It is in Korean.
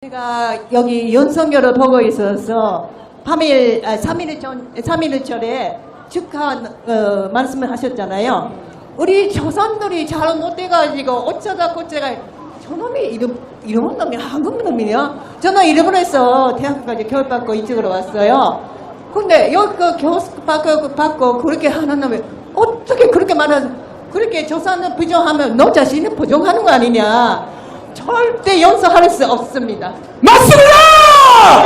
제가 여기 윤석열을 보고 있어서 3.1 절에 축하 말씀을 하셨잖아요. 우리 조선들이 잘 못돼가지고 어쩌다 저놈이 이런 놈이 한국 놈이냐? 저는 일본에서 대학까지 교육받고 이쪽으로 왔어요. 근데 여기 교육 받고 그렇게 하는 놈이 어떻게 그렇게 그렇게 조선을 부정하면 너 자신이 부정하는 거 아니냐? 절대 용서할 수 없습니다. 맞습니다!